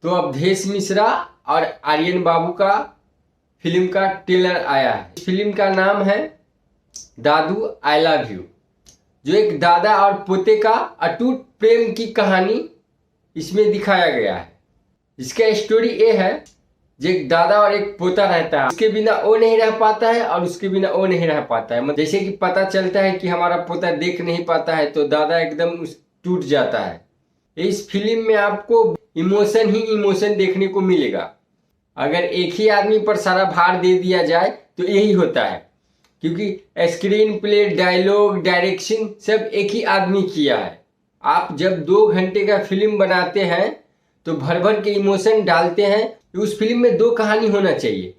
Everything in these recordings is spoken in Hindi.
तो अवधेश मिश्रा और आर्यन बाबू का फिल्म का ट्रेलर आया है। इस फिल्म का नाम है दादू आई लव यू, जो एक दादा और पोते का अटूट प्रेम की कहानी इसमें दिखाया गया है। इसका स्टोरी ये है, जो एक दादा और एक पोता रहता है, उसके बिना वो नहीं रह पाता है और उसके बिना वो नहीं रह पाता है। मतलब जैसे कि पता चलता है कि हमारा पोता देख नहीं पाता है तो दादा एकदम टूट जाता है। इस फिल्म में आपको इमोशन ही इमोशन देखने को मिलेगा। अगर एक ही आदमी पर सारा भार दे दिया जाए तो यही होता है, क्योंकि स्क्रीन प्ले, डायलॉग, डायरेक्शन सब एक ही आदमी किया है। आप जब 2 घंटे का फिल्म बनाते हैं तो भर भर के इमोशन डालते हैं। तो उस फिल्म में 2 कहानी होना चाहिए।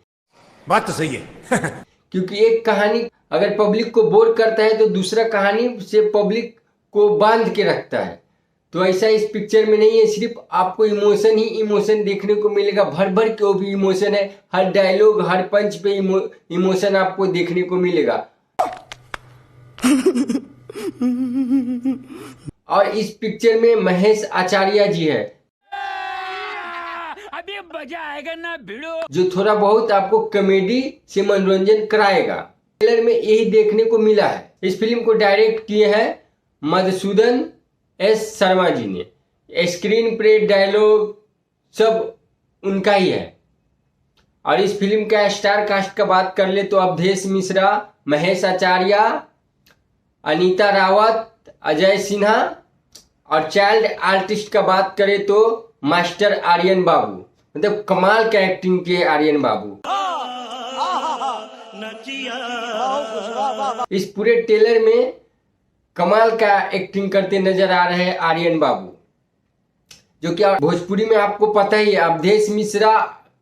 बात तो सही है। क्योंकि एक कहानी अगर पब्लिक को बोर करता है तो दूसरा कहानी से पब्लिक को बांध के रखता है। तो ऐसा इस पिक्चर में नहीं है, सिर्फ आपको इमोशन ही इमोशन देखने को मिलेगा। भर भर के वो भी इमोशन है, हर डायलॉग, हर पंच पे इमोशन आपको देखने को मिलेगा। और इस पिक्चर में महेश आचार्य जी है, अभी मजा आएगा ना भिड़ो, जो थोड़ा बहुत आपको कॉमेडी से मनोरंजन कराएगा। ट्रेलर में यही देखने को मिला है। इस फिल्म को डायरेक्ट किए हैं मधुसूदन एस शर्मा जी ने। स्क्रीन प्ले, डायलॉग सब उनका ही है। और इस फिल्म का स्टार कास्ट का बात कर ले तो अवधेश मिश्रा, महेश आचार्य, अनीता रावत, अजय सिन्हा, और चाइल्ड आर्टिस्ट का बात करें तो मास्टर आर्यन बाबू। मतलब कमाल का एक्टिंग किए आर्यन बाबू। इस पूरे ट्रेलर में कमाल का एक्टिंग करते नजर आ रहे हैं आर्यन बाबू, जो कि भोजपुरी में आपको पता ही है अवधेश मिश्रा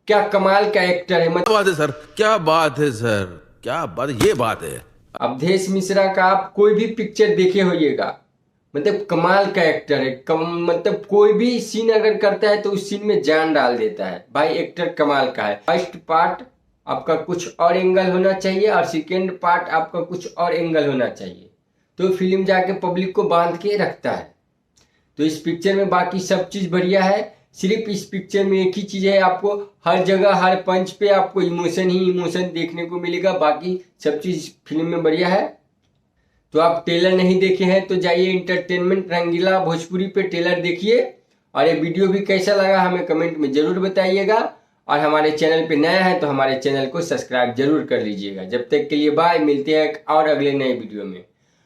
क्या कमाल का एक्टर है। क्या बात है सर, क्या बात है सर, क्या बात, ये बात है। अवधेश मिश्रा का आप कोई भी पिक्चर देखे होइएगा, मतलब कमाल का एक्टर है। मतलब कोई भी सीन अगर करता है तो उस सीन में जान डाल देता है। भाई एक्टर कमाल का है। फर्स्ट पार्ट आपका कुछ और एंगल होना चाहिए और सेकेंड पार्ट आपका कुछ और एंगल होना चाहिए, तो फिल्म जाके पब्लिक को बांध के रखता है। तो इस पिक्चर में बाकी सब चीज़ बढ़िया है। सिर्फ इस पिक्चर में एक ही चीज़ है, आपको हर जगह हर पंच पे आपको इमोशन ही इमोशन देखने को मिलेगा। बाकी सब चीज़ फिल्म में बढ़िया है। तो आप ट्रेलर नहीं देखे हैं तो जाइए एंटरटेनमेंट रंगीला भोजपुरी पे ट्रेलर देखिए। और ये वीडियो भी कैसा लगा हमें कमेंट में ज़रूर बताइएगा। और हमारे चैनल पे नया है तो हमारे चैनल को सब्सक्राइब जरूर कर लीजिएगा। जब तक के लिए बाय, मिलते हैं और अगले नए वीडियो में।